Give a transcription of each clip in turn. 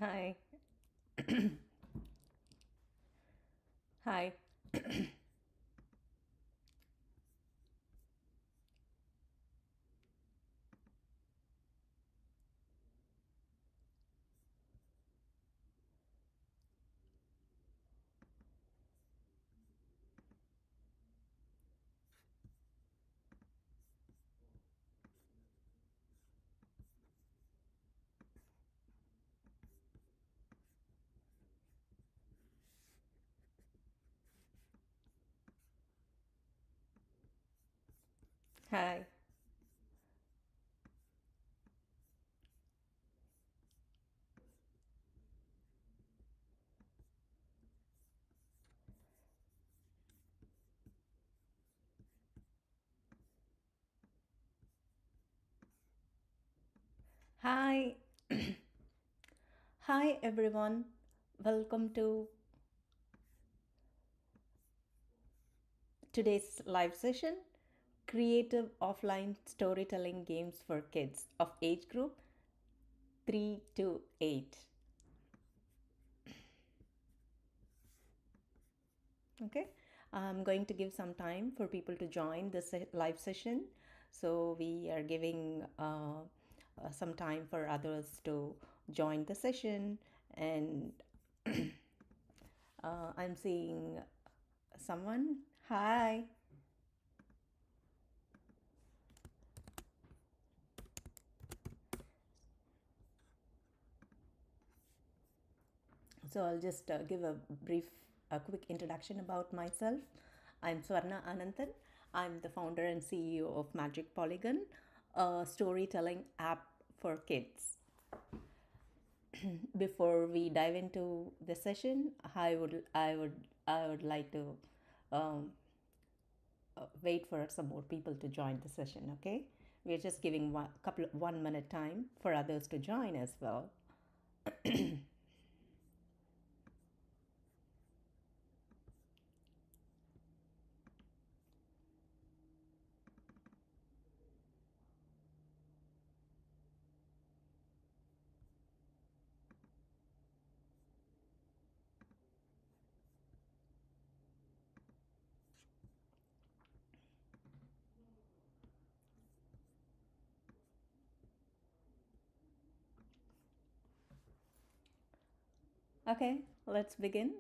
Hi. Hi. Hi. Hi. Hi, everyone. Welcome to today's live session, Creative Offline Storytelling Games for Kids of Age Group 3 to 8. Okay. I'm going to give some time for people to join this live session. So we are giving some time for others to join the session. And I'm seeing someone. Hi. So I'll just give a quick introduction about myself. I'm Swarna Ananthan. I'm the founder and CEO of MagicPolygon, a storytelling app for kids. Before we dive into the session, I would like to um, wait for some more people to join the session. Okay, we're just giving 1 minute time for others to join as well. Okay, let's begin.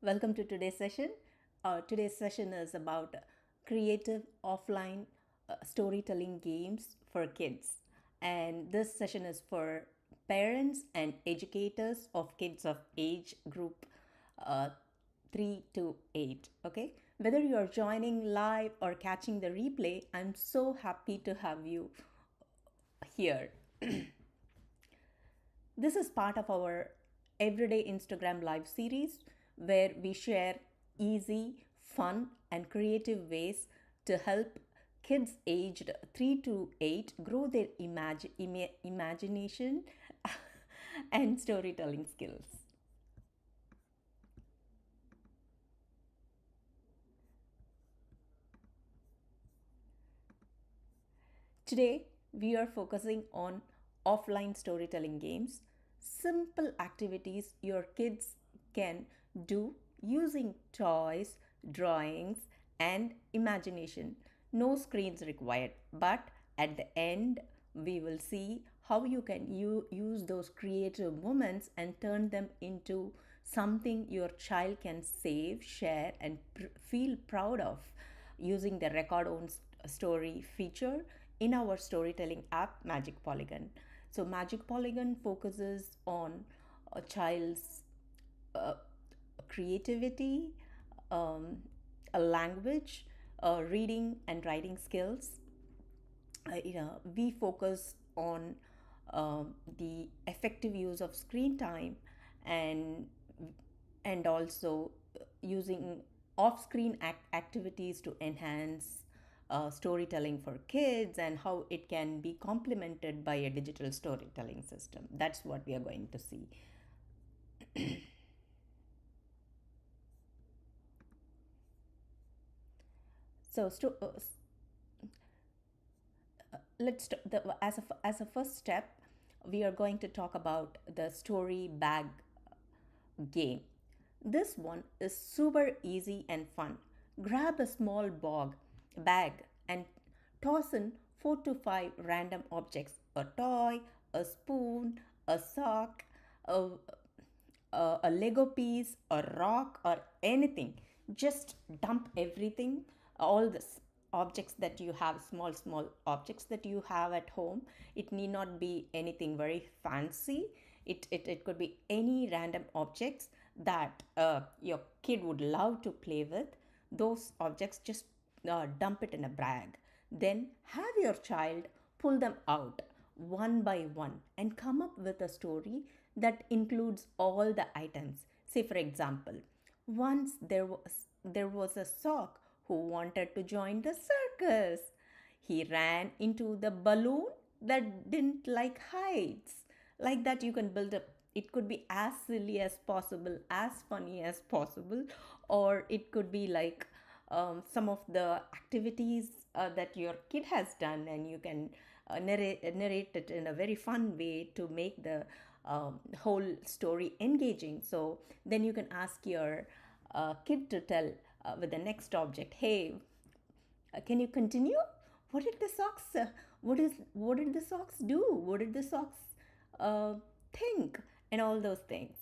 Welcome to today's session. Today's session is about creative offline storytelling games for kids. And this session is for parents and educators of kids of age group uh, 3 to 8. Okay. Whether you are joining live or catching the replay, I'm so happy to have you here. This is part of our everyday Instagram live series where we share easy, fun, and creative ways to help kids aged 3 to 8 grow their imagination and storytelling skills. Today, we are focusing on offline storytelling games, simple activities your kids can do using toys, drawings, and imagination. No screens required, but at the end, we will see how you can use those creative moments and turn them into something your child can save, share, and feel proud of using the record own story feature in our storytelling app Magic Polygon. So Magic Polygon focuses on a child's uh, creativity, um, a language, reading and writing skills. We focus on the effective use of screen time and also using off-screen activities to enhance storytelling for kids and how it can be complemented by a digital storytelling system. That's what we are going to see. So as a first step, we are going to talk about the story bag game. This one is super easy and fun. Grab a small bag and toss in 4 to 5 random objects: a toy, a spoon, a sock, a, a Lego piece, a rock, or anything. Just dump everything, all this objects that you have, small objects that you have at home. It need not be anything very fancy. It could be any random objects that your kid would love to play with. Those objects, just dump it in a bag. Then have your child pull them out one by one and come up with a story that includes all the items. Say, for example, once there was a sock who wanted to join the circus. He ran into the balloon that didn't like heights. Like that, you can build up. It could be as silly as possible, as funny as possible, or it could be like some of the activities that your kid has done, and you can narrate it in a very fun way to make the whole story engaging. So then you can ask your kid to tell with the next object, hey, can you continue? What did the socks? What did the socks do? What did the socks uh, think? And all those things.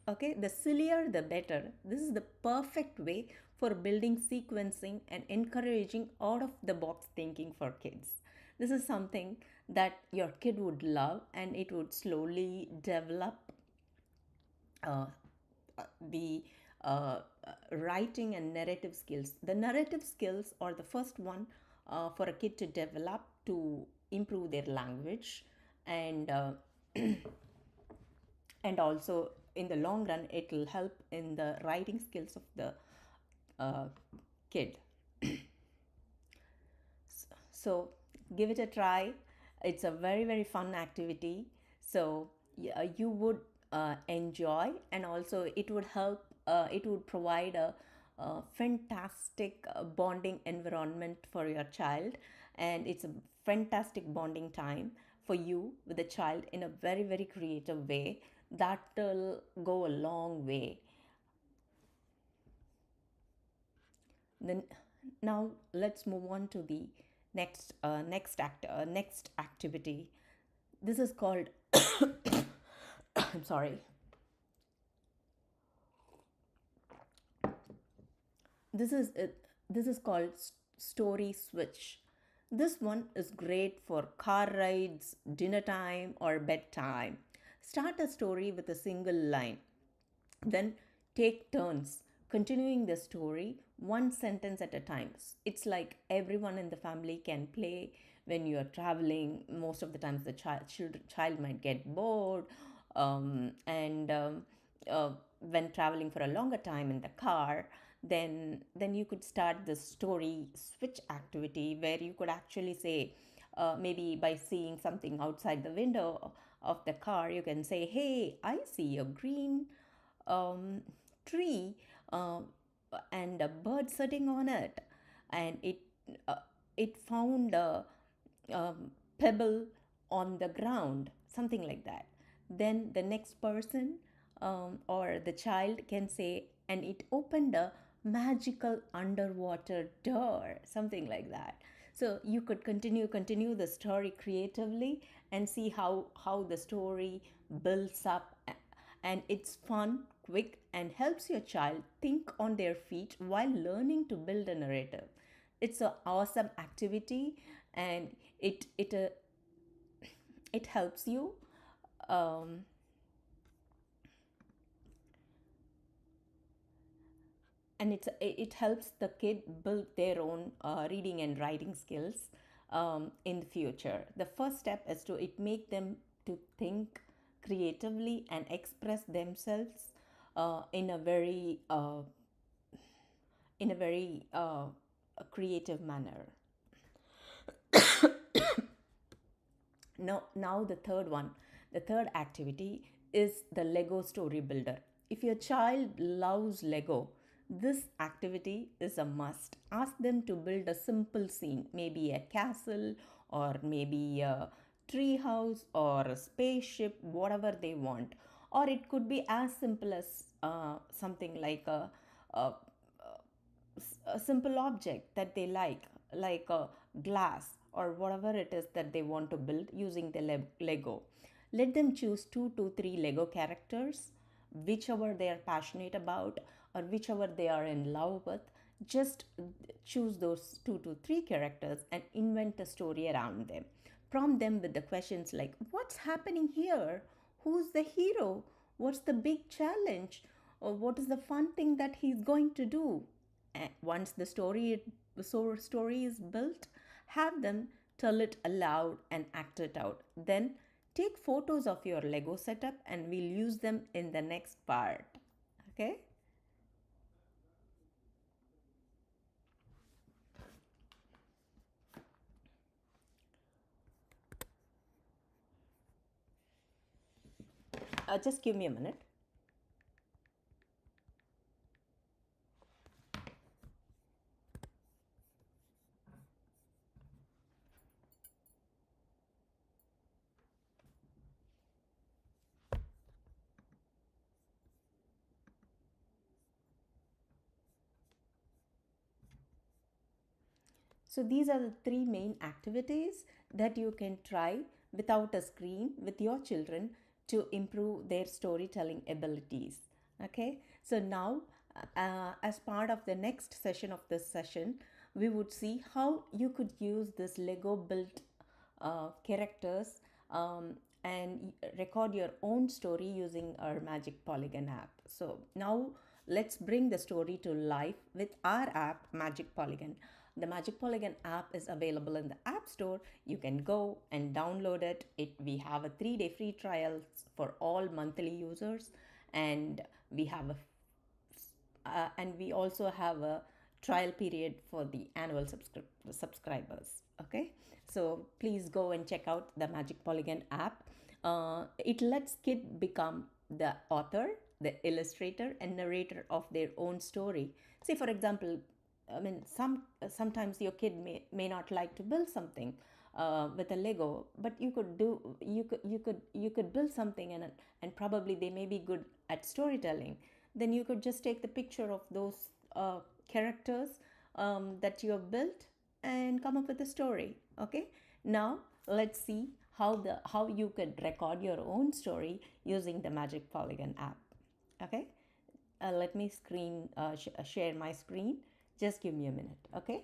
Okay, the sillier the better. This is the perfect way for building sequencing and encouraging out of the box thinking for kids. This is something that your kid would love, and it would slowly develop uh, the writing and narrative skills. The narrative skills are the first one for a kid to develop to improve their language, and and also in the long run it will help in the writing skills of the uh, kid. So give it a try. It's a very fun activity. So yeah, you would enjoy, and also it would help. It would provide a fantastic bonding environment for your child, and it's a fantastic bonding time for you with the child in a very creative way that will go a long way. Then now let's move on to the next activity. This is called I'm sorry. This is this is called story switch. This one is great for car rides, dinner time, or bedtime. Start a story with a single line. Then take turns continuing the story one sentence at a time. It's like everyone in the family can play when you are traveling. Most of the times, the child might get bored, and when traveling for a longer time in the car, then you could start the story switch activity where you could actually say, maybe by seeing something outside the window of the car, you can say, hey, I see a green um, tree, uh, and a bird sitting on it, and uh, it found a pebble on the ground, something like that. Then the next person, or the child can say, and it opened a magical underwater door, something like that. So you could continue the story creatively and see how the story builds up, and it's fun, quick, and helps your child think on their feet while learning to build a narrative. It's an awesome activity, and it helps you, um, and it helps the kid build their own reading and writing skills in the future. The first step is to it make them to think creatively and express themselves in a very creative manner. Now the third activity is the Lego story builder. If your child loves Lego, this activity is a must. Ask them to build a simple scene, maybe a castle or maybe a tree house or a spaceship, whatever they want. Or it could be as simple as something like a, a simple object that they like a glass or whatever it is that they want to build using the Lego. Let them choose 2 to 3 Lego characters, whichever they are passionate about or whichever they are in love with. Just choose those 2 to 3 characters and invent a story around them. Prompt them with the questions like, what's happening here? Who's the hero? What's the big challenge? Or what is the fun thing that he's going to do? And once the story is built, have them tell it aloud and act it out. Then take photos of your Lego setup and we'll use them in the next part. Okay? Just give me a minute. So these are the 3 main activities that you can try without a screen with your children to improve their storytelling abilities. Okay, so now as part of the next session of this session, we would see how you could use this Lego built characters and record your own story using our Magic Polygon app. So now let's bring the story to life with our app, Magic Polygon. The Magic Polygon app is available in the App Store. You can go and download it. We have a 3-day free trial for all monthly users, and we also have a trial period for the annual subscribers. Okay, so please go and check out the Magic Polygon app. It lets kids become the author, the illustrator, and narrator of their own story. Say, for example, I mean, sometimes your kid may not like to build something with a Lego, but you could build something, and probably they may be good at storytelling. Then you could just take the picture of those characters that you have built and come up with a story. Okay, now let's see how you could record your own story using the Magic Polygon app. Okay, let me share my screen. Just give me a minute. Okay.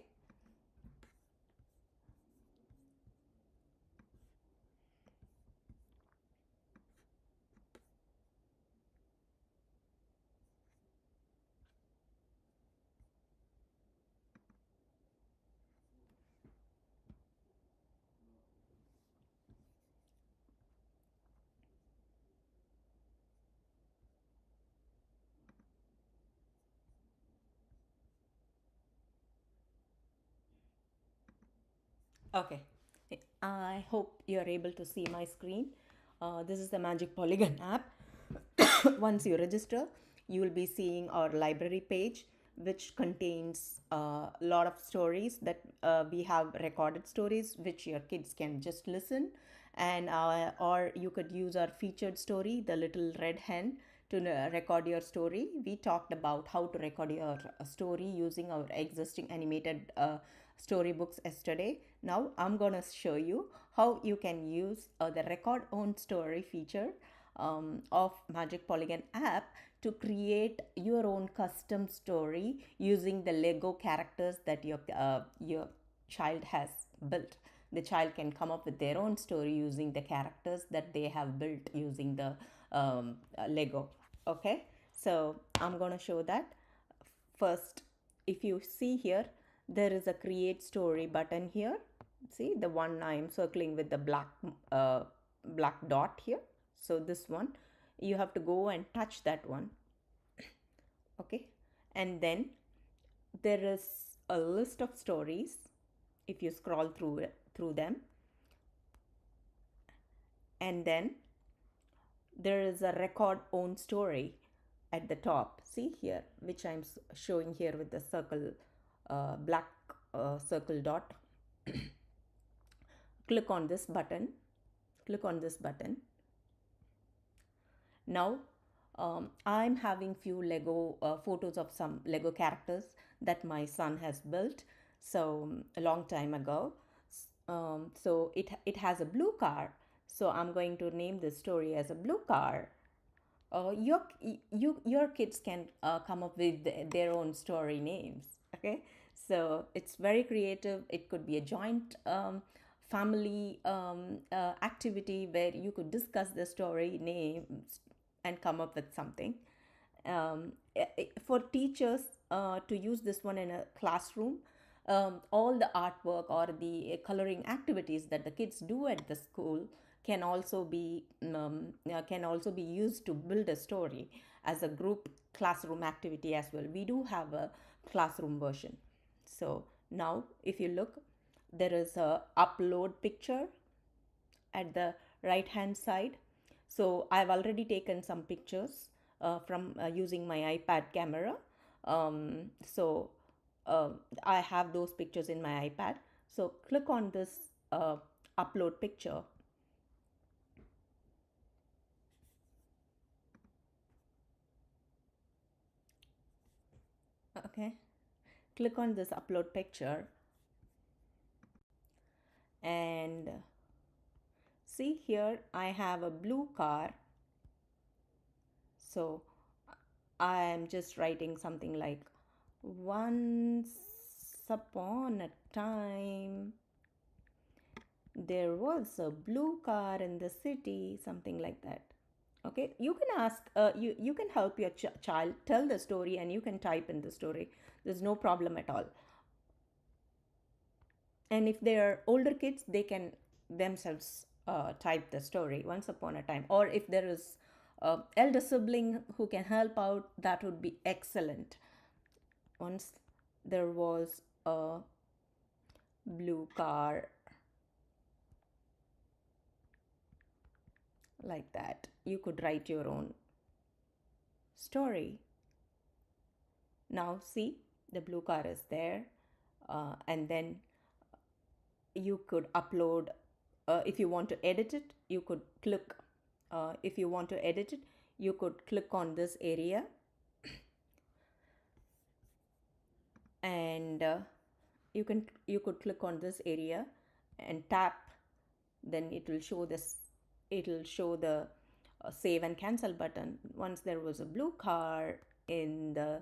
Okay, I hope you're able to see my screen. This is the Magic Polygon app. Once you register, you will be seeing our library page, which contains a lot of stories that we have recorded stories, which your kids can just listen, and or you could use our featured story, the little red hen, to record your story. We talked about how to record your story using our existing animated storybooks yesterday. Now I'm gonna show you how you can use the record own story feature of Magic Polygon app to create your own custom story using the Lego characters that your child has built. The child can come up with their own story using the characters that they have built using the Lego. Okay, so I'm gonna show that. First, if you see here, there is a create story button here. See the one I'm circling with the black dot here. So this one, you have to go and touch that one. Okay, and then there is a list of stories. If you scroll through them, and then there is a record own story. at the top, see here, which I'm showing here with the circle, black circle dot. Click on this button. Click on this button. Now I'm having few Lego photos of some Lego characters that my son has built so a long time ago. So it has a blue car. So I'm going to name this story as a blue car. Your kids can come up with their own story names. Okay, so it's very creative. It could be a joint family activity where you could discuss the story names and come up with something. For teachers to use this one in a classroom, all the artwork or the coloring activities that the kids do at the school can also be used to build a story as a group classroom activity as well. We do have a classroom version. So now if you look, there is a upload picture at the right hand side. So I've already taken some pictures from using my iPad camera. So I have those pictures in my iPad. So click on this upload picture. Okay, click on this upload picture and see here I have a blue car. So I am just writing something like, once upon a time there was a blue car in the city, something like that. Okay, you can ask, you can help your child tell the story and you can type in the story. There's no problem at all. And if they are older kids, they can themselves type the story, once upon a time. Or if there is elder sibling who can help out, that would be excellent. Once there was a blue car, like that. You could write your own story. Now see, the blue car is there, and then you could upload. If you want to edit it, you could click. If you want to edit it, you could click on this area, and you could click on this area and tap. Then it will show this. It will show the save and cancel button. Once there was a blue car in the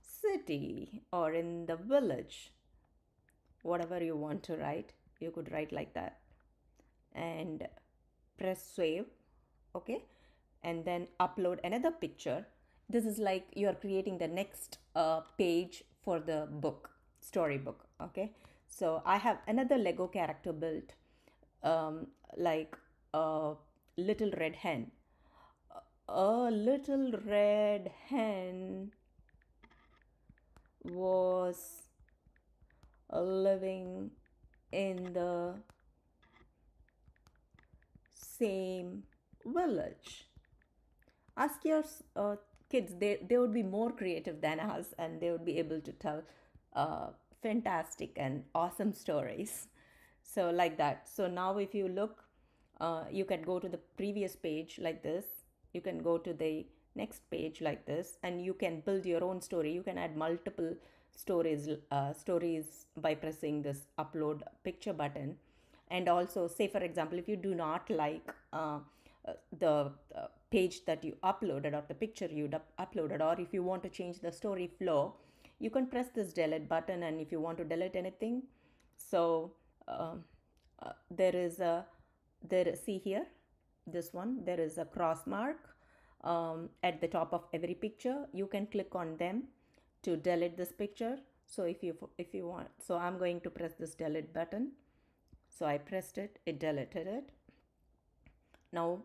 city or in the village, whatever you want to write, you could write like that and press save. Okay, and then upload another picture. This is like you're creating the next page for the book, storybook. Okay, so I have another Lego character built, like a little red hen. A little red hen was living in the same village. Ask your kids, they would be more creative than us and they would be able to tell fantastic and awesome stories. So, like that. So, now if you look, you can go to the previous page like this. You can go to the next page like this, and you can build your own story. You can add multiple stories by pressing this upload picture button. And also, say for example, if you do not like the page that you uploaded or the picture you uploaded, or if you want to change the story flow, you can press this delete button. And if you want to delete anything, so there is a see here, this one, there is a cross mark at the top of every picture. You can click on them to delete this picture. So if you want, so I'm going to press this delete button. So I pressed it, it deleted it. Now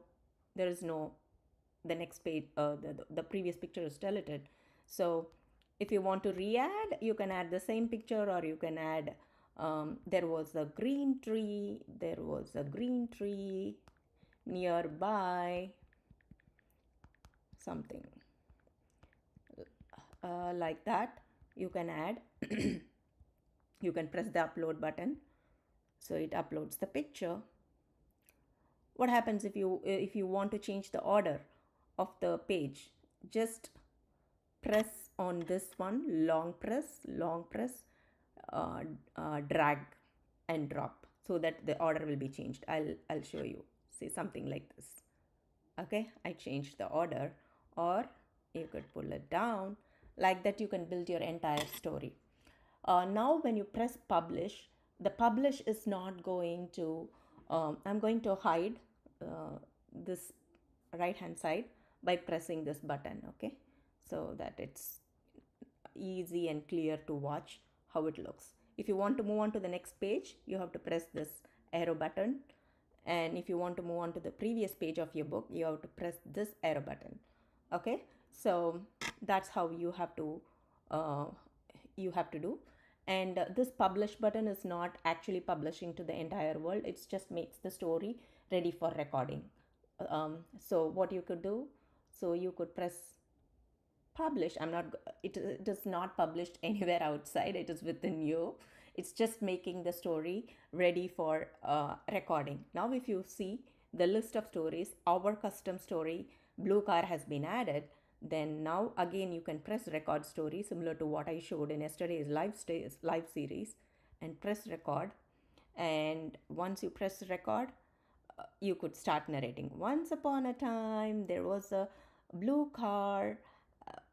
there is no, the next page, the previous picture is deleted. So if you want to re-add, you can add the same picture, or you can add there was a green tree nearby, something. like that. You can add. You can press the upload button, so it uploads the picture. What happens if you want to change the order of the page? Just press on this one, long press, uh, drag and drop, so that the order will be changed. I'll show you. See, something like this. Okay, I changed the order. Or you could pull it down. Like that you can build your entire story. Now when you press publish, the publish is not going to, I'm going to hide this right hand side by pressing this button. Okay, so that it's easy and clear to watch how it looks. If you want to move on to the next page, you have to press this arrow button. And if you want to move on to the previous page of your book, you have to press this arrow button. Okay, so that's how uh, you have to do. And this publish button is not actually publishing to the entire world. It just makes the story ready for recording. So what you could do, so you could press publish. It is not published anywhere outside. It is within you. It's just making the story ready for recording. Now if you see the list of stories, our custom story blue car has been added. Then now again you can press record story, similar to what I showed in yesterday's live series, and press record. And once you press record, you could start narrating. Once upon a time there was a blue car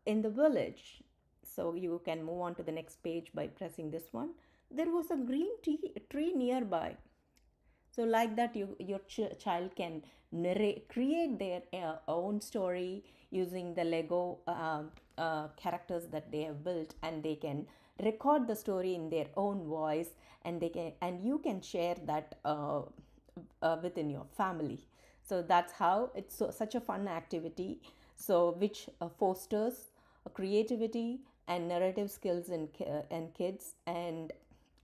in the village. So you can move on to the next page by pressing this one. There was a green tree nearby. So like that, your child can create their own story using the Lego characters that they have built, and they can record the story in their own voice, and you can share that within your family. So that's how it's such a fun activity. So which fosters creativity and narrative skills in kids. And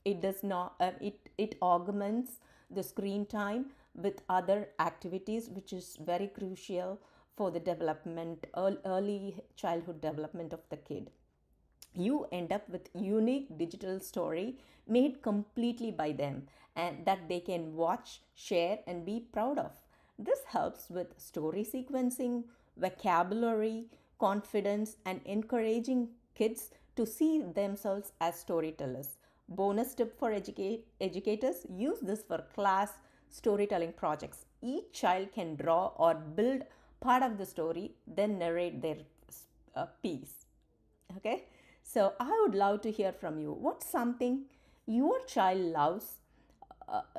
it does not it augments the screen time with other activities, which is very crucial for the development, early childhood development of the kid. You end up with unique digital story made completely by them, and that they can watch, share, and be proud of. This helps with story sequencing, vocabulary, confidence, and encouraging kids to see themselves as storytellers. Bonus tip for educators: use this for class storytelling projects. Each child can draw or build part of the story, then narrate their piece. Okay, so I would love to hear from you. What's something your child loves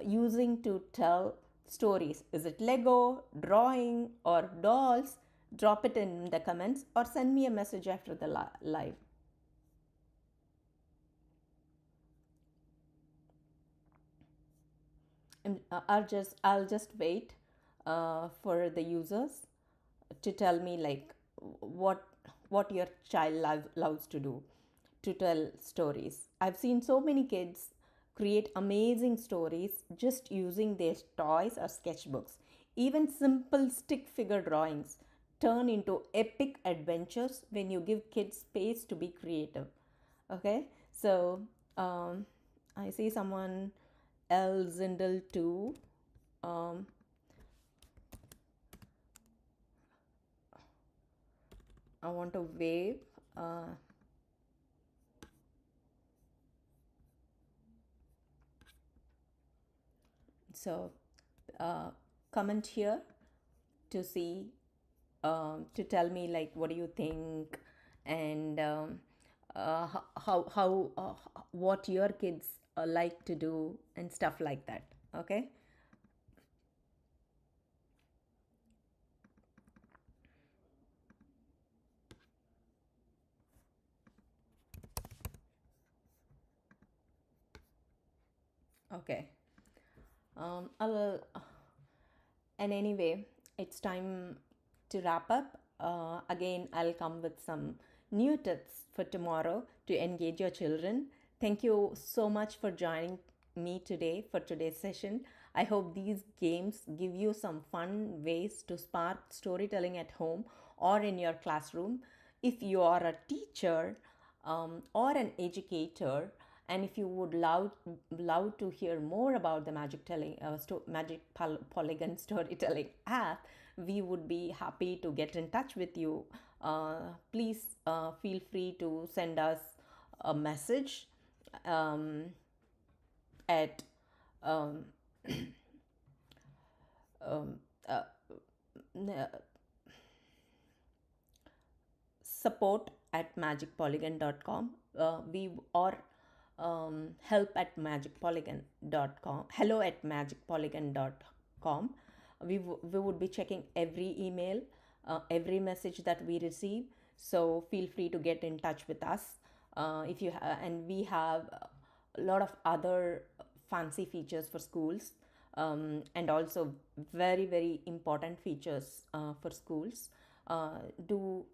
using to tell stories? Is it Lego, drawing, or dolls? Drop it in the comments or send me a message after the live. And I'll just wait for the users to tell me, like, what your child loves to do to tell stories. I've seen so many kids create amazing stories just using their toys or sketchbooks. Even simple stick figure drawings turn into epic adventures when you give kids space to be creative. Okay, so I see someone else Zindel too. Um, I want to wave. So comment here to see, to tell me, like, what do you think, and what your kids like to do and stuff like that. Okay. Okay. I'll And anyway, it's time to wrap up. Again, I'll come with some new tips for tomorrow to engage your children. Thank you so much for joining me today for today's session. I hope these games give you some fun ways to spark storytelling at home or in your classroom. If you are a teacher or an educator, and if you would love to hear more about the Polygon storytelling app, we would be happy to get in touch with you. Please feel free to send us a message um, at um, um, uh, support at magicpolygon.com, we or help at magicpolygon.com, hello at magicpolygon.com. We would be checking every email, every message that we receive, so feel free to get in touch with us. If you and we have a lot of other fancy features for schools, and also very important features for schools. Do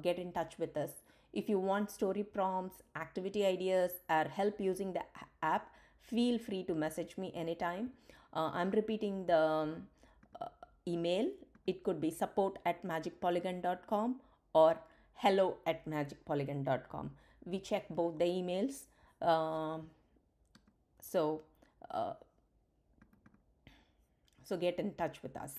get in touch with us. If you want story prompts, activity ideas, or help using the app, feel free to message me anytime. I'm repeating the email. It could be support at magicpolygon.com or hello at magicpolygon.com. We check both the emails. So, uh, so get in touch with us.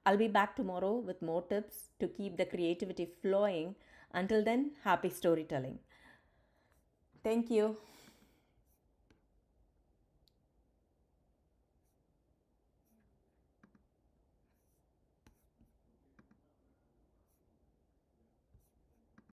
I'll be back tomorrow with more tips to keep the creativity flowing. Until then, happy storytelling. Thank you.